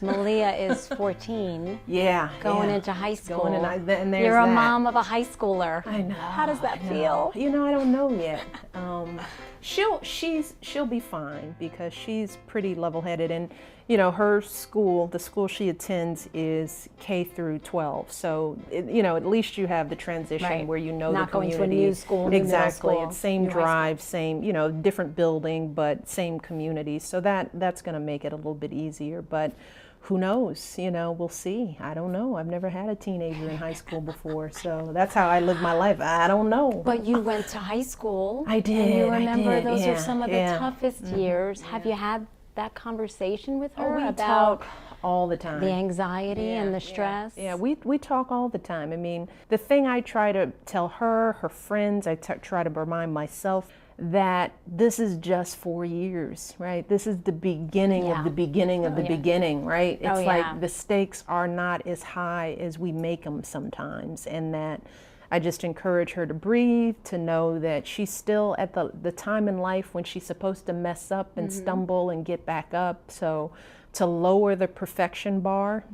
Malia is 14. Yeah. Going into high school. And there's You're a that. mom of a high schooler. I know. How does that feel? You know, I don't know yet. She'll be fine because she's pretty level-headed, and you know, her school, the school she attends, is K through 12. So you know, at least you have the transition where you know not the going community. to a new school, new exactly. middle school, It's same new high drive, same, you know, different building, but same community. So that's going to make it a little bit easier. But who knows? You know, we'll see. I don't know. I've never had a teenager in high school before, so that's how I live my life. I don't know. But you went to high school. I did. And you remember those yeah, are some of the toughest years. Have you had that conversation with her about talk all the time? The anxiety and the stress? Yeah, we talk all the time. I mean, the thing I try to tell her, her friends, I try to remind myself that this is just 4 years, right? This is the beginning of the beginning of the beginning, right? It's like the stakes are not as high as we make them sometimes, and that I just encourage her to breathe, to know that she's still at the time in life when she's supposed to mess up and stumble and get back up. So to lower the perfection bar,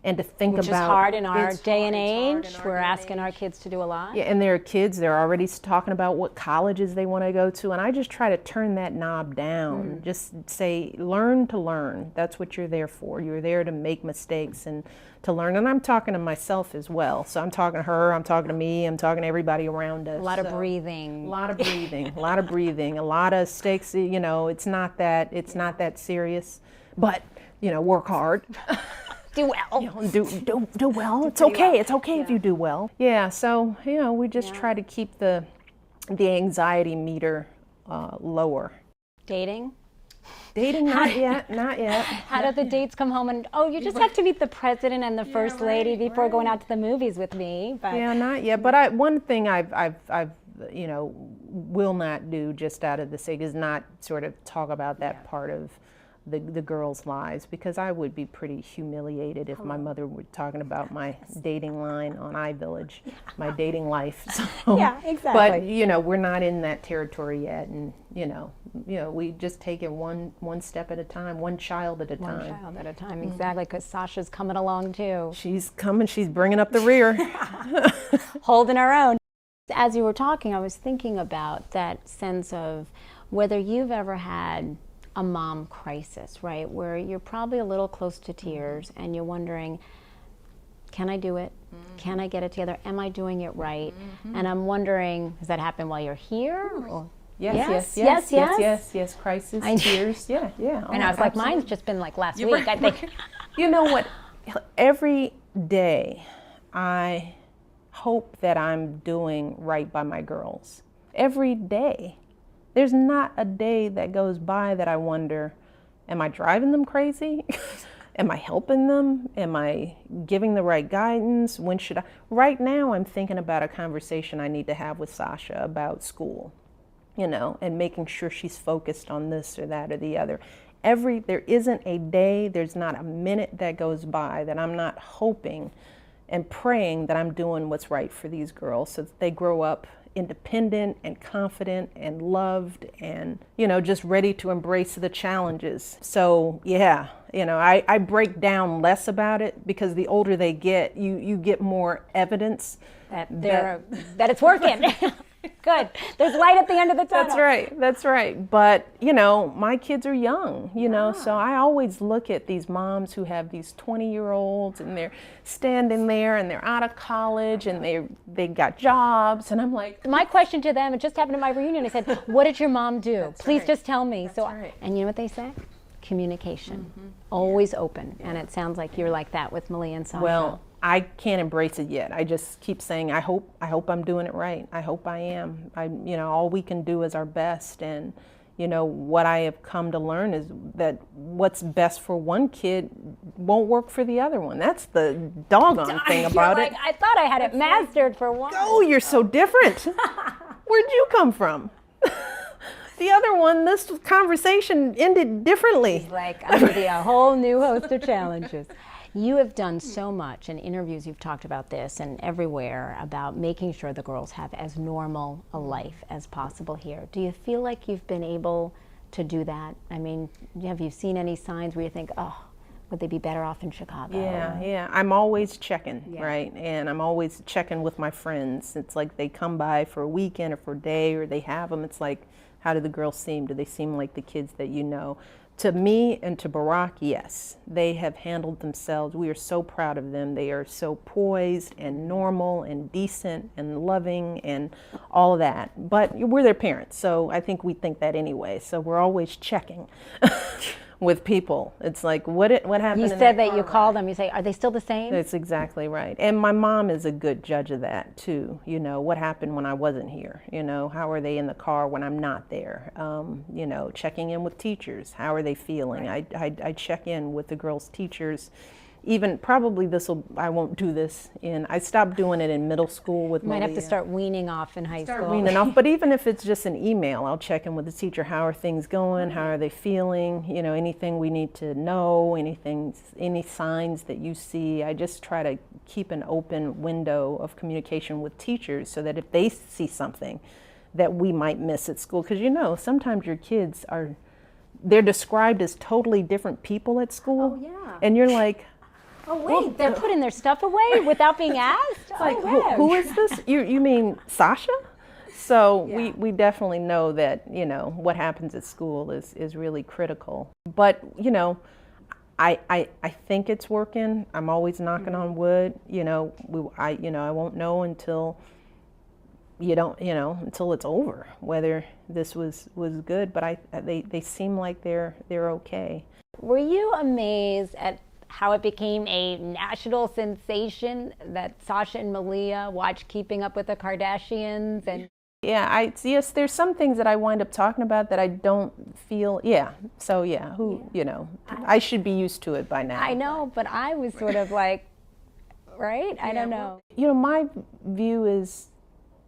and to think Which about is hard in our day and age. We're asking our kids to do a lot. Yeah, and they're kids, they're already talking about what colleges they want to go to, and I just try to turn that knob down. Just say, learn to learn. That's what you're there for. You're there to make mistakes and to learn. And I'm talking to myself as well. So I'm talking to her, I'm talking to me, I'm talking to everybody around us. A lot of breathing. A lot of breathing, a lot of breathing, a lot of stakes. You know, it's not that serious, but you know, work hard. Do well. You know, do well. It's okay. It's okay if you do well. Yeah. So you know, we just try to keep the anxiety meter lower. Dating? Not yet. Not yet. How do the dates come home and you just have to meet the president and the first lady before going out to the movies with me? But yeah, not yet. But one thing I've you know will not do just out of the sake is not sort of talk about that part of the girls' lives, because I would be pretty humiliated if my mother were talking about my dating line on iVillage, my dating life. So, yeah, exactly. But you know, we're not in that territory yet, and you know, we just take it one step at a time, one child at a time. One child at a time, exactly. Because Sasha's coming along too. She's coming. She's bringing up the rear, holding her own. As you were talking, I was thinking about that sense of whether you've ever had a mom crisis, right? Where you're probably a little close to tears and you're wondering, can I do it? Can I get it together? Am I doing it right? And I'm wondering, does that happen while you're here? Or? Yes. Crisis, tears. Yeah. And I was like, mine's just been like last week, I think. You know what? Every day I hope that I'm doing right by my girls. Every day. There's not a day that goes by that I wonder, am I driving them crazy? Am I helping them? Am I giving the right guidance? When should I? Right now, I'm thinking about a conversation I need to have with Sasha about school, you know, and making sure she's focused on this or that or the other. There isn't a day, there's not a minute that goes by that I'm not hoping and praying that I'm doing what's right for these girls so that they grow up independent and confident and loved and, you know, just ready to embrace the challenges. So, yeah, you know, I break down less about it because the older they get, you get more evidence that it's working. Good. There's light at the end of the tunnel. That's right. But, you know, my kids are young, you know, so I always look at these moms who have these 20-year-olds and they're standing there and they're out of college and they got jobs. And I'm like, my question to them, it just happened at my reunion. I said, what did your mom do? Please just tell me. And you know what they say? Communication. Always open. And it sounds like you're like that with Malia and Sasha. Well, I can't embrace it yet. I just keep saying, I hope I'm doing it right. I hope I am. You know, all we can do is our best. And, you know, what I have come to learn is that what's best for one kid won't work for the other one. That's the doggone thing about it. I thought I had it mastered for one. Oh, you're so different. Where'd you come from? The other one, this conversation ended differently. He's like, I'm going to be a whole new host of challenges. You have done so much in interviews, you've talked about this and everywhere about making sure the girls have as normal a life as possible here. Do you feel like you've been able to do that? I mean, have you seen any signs where you think, oh, would they be better off in Chicago? Yeah. I'm always checking, Yeah. right? And I'm always checking with my friends. It's like they come by for a weekend or for a day, or they have them. It's like, how do the girls seem? Do they seem like the kids that you know? To me and to Barack, yes, they have handled themselves. We are so proud of them. They are so poised and normal and decent and loving and all of that. But we're their parents, so I think we think that anyway. So we're always checking with people. It's like, what happened? You said that you call them, you say, are they still the same? That's exactly right. And my mom is a good judge of that too. You know, what happened when I wasn't here? You know, how are they in the car when I'm not there? You know, checking in with teachers. How are they feeling? Right. I check in with the girls' teachers. Even probably I won't do this I stopped doing it in middle school with You might Malia. have to start weaning off in high school. Weaning off, but even if it's just an email, I'll check in with the teacher. How are things going? How are they feeling? You know, anything we need to know, any signs that you see. I just try to keep an open window of communication with teachers so that if they see something that we might miss at school, because you know, sometimes your kids they're described as totally different people at school. Oh, yeah. And you're like, Oh, wait, they're putting their stuff away without being asked? like, who is this? You mean Sasha? So Yeah. we definitely know that, you know, what happens at school is really critical. But, you know, I think it's working. I'm always knocking on wood. You know, I won't know until until it's over whether this was good. But they seem like they're okay. Were you amazed at how it became a national sensation that Sasha and Malia watched Keeping Up with the Kardashians? And Yeah, yes, there's some things that I wind up talking about that I don't feel, so you know, I should be used to it by now. I know, but I was sort of like, right? I don't know. You know, my view is,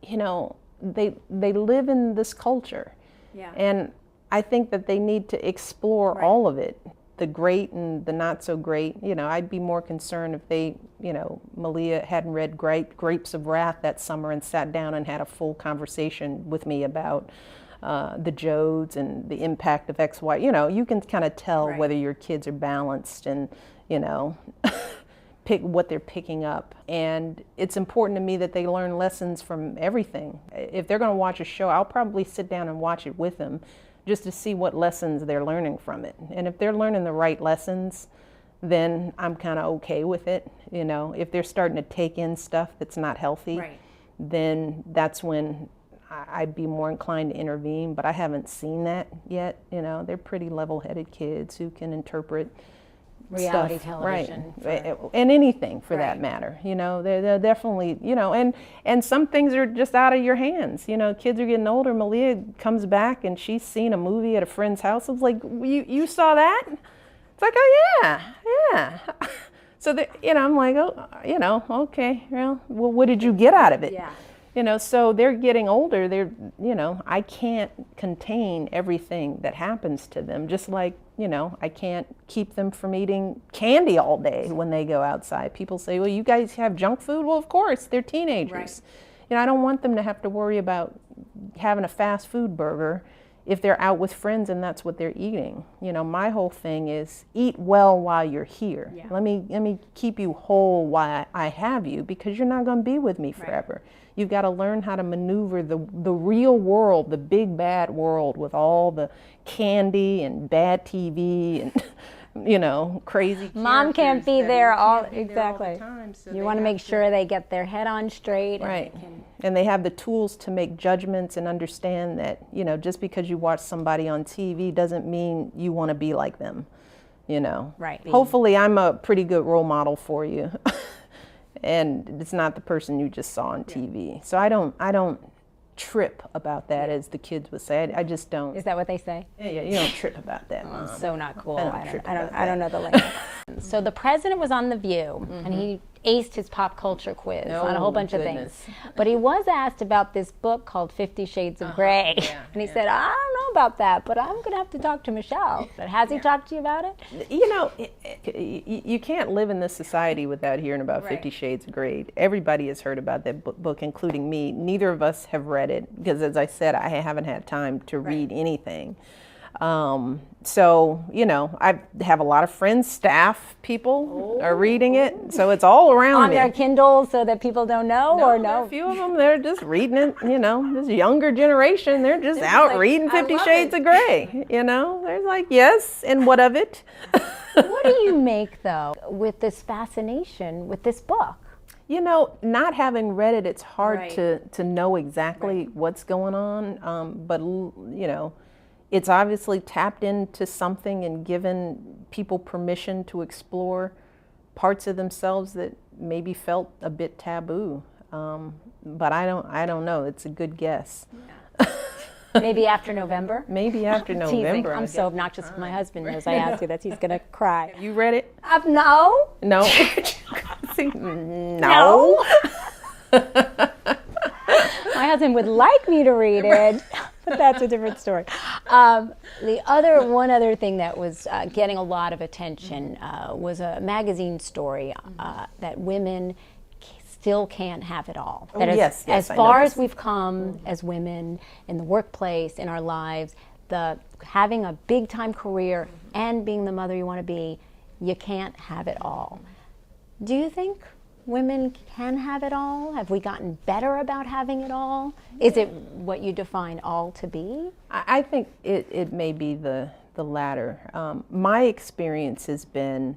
you know, they live in this culture. Yeah. And I think that they need to explore all of it, the great and the not so great. You know, I'd be more concerned if they, you know, Malia hadn't read Grapes of Wrath that summer and sat down and had a full conversation with me about the Jodes and the impact of X, Y. You know, you can kind of tell whether your kids are balanced and, you know, pick what they're picking up. And it's important to me that they learn lessons from everything. If they're going to watch a show, I'll probably sit down and watch it with them, just to see what lessons they're learning from it. And if they're learning the right lessons, then I'm kind of okay with it. You know, if they're starting to take in stuff that's not healthy, then that's when I'd be more inclined to intervene. But I haven't seen that yet. You know, they're pretty level-headed kids who can interpret Reality stuff, television. right? And anything for that matter. You know, they're definitely, you know, and some things are just out of your hands. You know, kids are getting older. Malia comes back and she's seen a movie at a friend's house. It's like, you saw that? It's like, oh yeah. So you know, I'm like, oh, you know, okay, well, what did you get out of it? Yeah. You know, so they're getting older. You know, I can't contain everything that happens to them. Just like, you know, I can't keep them from eating candy all day when they go outside. People say, well, you guys have junk food? Well, of course, they're teenagers. Right. You know, I don't want them to have to worry about having a fast food burger if they're out with friends and that's what they're eating. You know, my whole thing is eat well while you're here. Yeah. Let me keep you whole while I have you, because you're not going to be with me forever. You've got to learn how to maneuver the real world, the big bad world, with all the candy and bad TV and, you know, crazy. Mom can't be there all the exactly. time, so You they want to have make sure they get their head on straight. Right. And And they have the tools to make judgments and understand that, you know, just because you watch somebody on TV doesn't mean you want to be like them, you know. Right. Hopefully I'm a pretty good role model for you. And it's not the person you just saw on TV. So I don't trip about that, as the kids would say. I just don't. Is that what they say? Yeah, you don't trip about that, Mom. So not cool. I I don't know the language. So the president was on The View, and he aced his pop culture quiz on a whole bunch of things. But he was asked about this book called 50 Shades of Grey. And he said, I don't know about that, but I'm going to have to talk to Michelle. But has he talked to you about it? You know, you can't live in this society without hearing about 50 Shades of Grey. Everybody has heard about that book, including me. Neither of us have read it because, as I said, I haven't had time to read anything. So, you know, I have a lot of friends, staff people are reading it. So it's all around On me. their Kindle so that people don't know, or There no? are a few of them, they're just reading it, you know, this younger generation, they're just out like, reading "I 50 love Shades it." of Grey, you know? They're like, yes, and what of it? What do you make, though, with this fascination with this book? You know, not having read it, it's hard Right. to know exactly what's going on. But, you know, it's obviously tapped into something and given people permission to explore parts of themselves that maybe felt a bit taboo. But I don't know. It's a good guess. Maybe after November? Maybe after Teasing. November. I'm so obnoxious. My husband knows I ask you that. He's going to cry. You read it? No. No. See, no. My husband would like me to read it, but that's a different story. One other thing that was getting a lot of attention was a magazine story that women still can't have it all. That yes, as I far noticed. as we've come as women in the workplace, in our lives, having a big time career and being the mother you want to be, you can't have it all. Do you think women can have it all? Have we gotten better about having it all? Is it what you define all to be? I think it may be the latter. My experience has been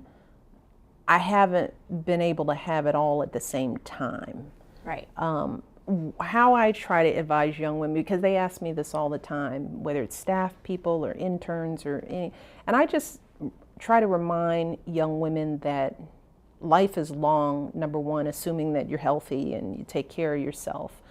I haven't been able to have it all at the same time. Right. How I try to advise young women, because they ask me this all the time, whether it's staff people or interns or any, and I just try to remind young women that life is long, number one, assuming that you're healthy and you take care of yourself.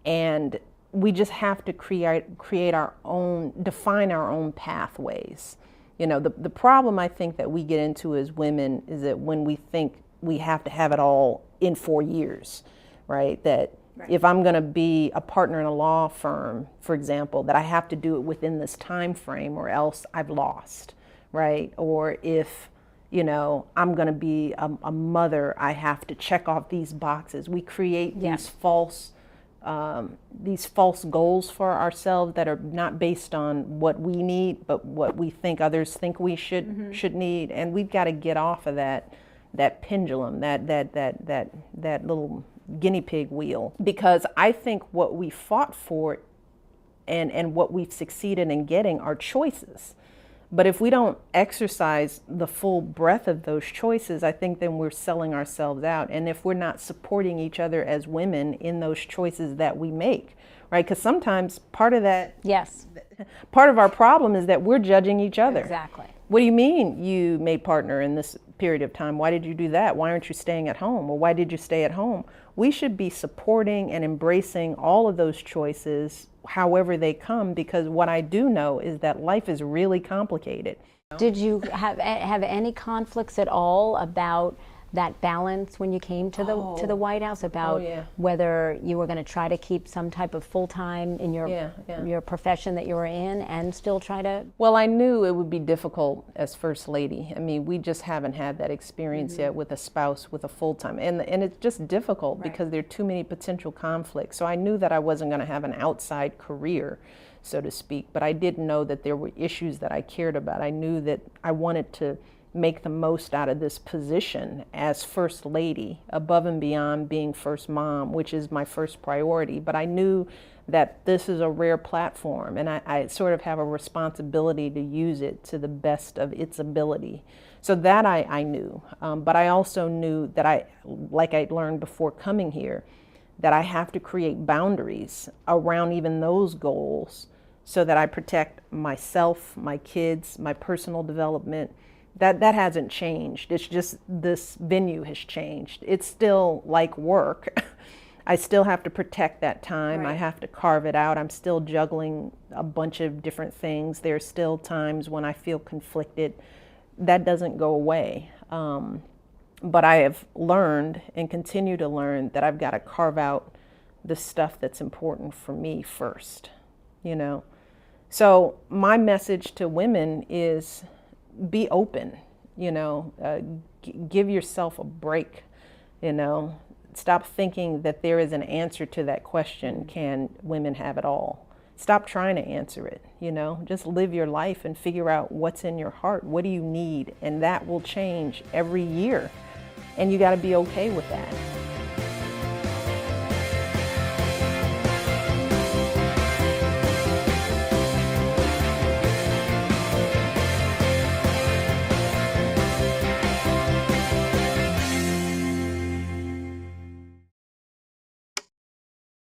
And we just have to create our own, define our own pathways. You know, the problem I think that we get into as women is that when we think we have to have it all in 4 years, right? That if I'm going to be a partner in a law firm, for example, that I have to do it within this time frame or else I've lost, right? Or if, you know, I'm going to be a mother, I have to check off these boxes. We create these false goals for ourselves that are not based on what we need, but what we think others think we should need. And we've got to get off of that pendulum, that little guinea pig wheel. Because I think what we fought for and what we've succeeded in getting are choices. But if we don't exercise the full breadth of those choices, I think then we're selling ourselves out. And if we're not supporting each other as women in those choices that we make, right? Because sometimes part of our problem is that we're judging each other. Exactly. What do you mean you made partner in this period of time? Why did you do that? Why aren't you staying at home? Or why did you stay at home? We should be supporting and embracing all of those choices however they come, because what I do know is that life is really complicated. Did you have any conflicts at all about that balance when you came to the White House, about whether you were going to try to keep some type of full-time in your profession that you were in and still try to? Well, I knew it would be difficult as First Lady. I mean, we just haven't had that experience yet with a spouse with a full-time. And it's just difficult because there are too many potential conflicts. So I knew that I wasn't going to have an outside career, so to speak. But I did know that there were issues that I cared about. I knew that I wanted to make the most out of this position as First Lady, above and beyond being first mom, which is my first priority. But I knew that this is a rare platform, and I sort of have a responsibility to use it to the best of its ability. So that I knew. But I also knew that like I learned before coming here, that I have to create boundaries around even those goals so that I protect myself, my kids, my personal development. That hasn't changed. It's just this venue has changed. It's still like work. I still have to protect that time. I have to carve it out. I'm still juggling a bunch of different things. There are still times when I feel conflicted. That doesn't go away. But I have learned and continue to learn that I've got to carve out the stuff that's important for me first, you know. So my message to women is, be open, you know, give yourself a break, you know, stop thinking that there is an answer to that question, can women have it all? stop trying to answer it, just live your life and figure out what's in your heart. What do you need? And that will change every year. And you got to be okay with that.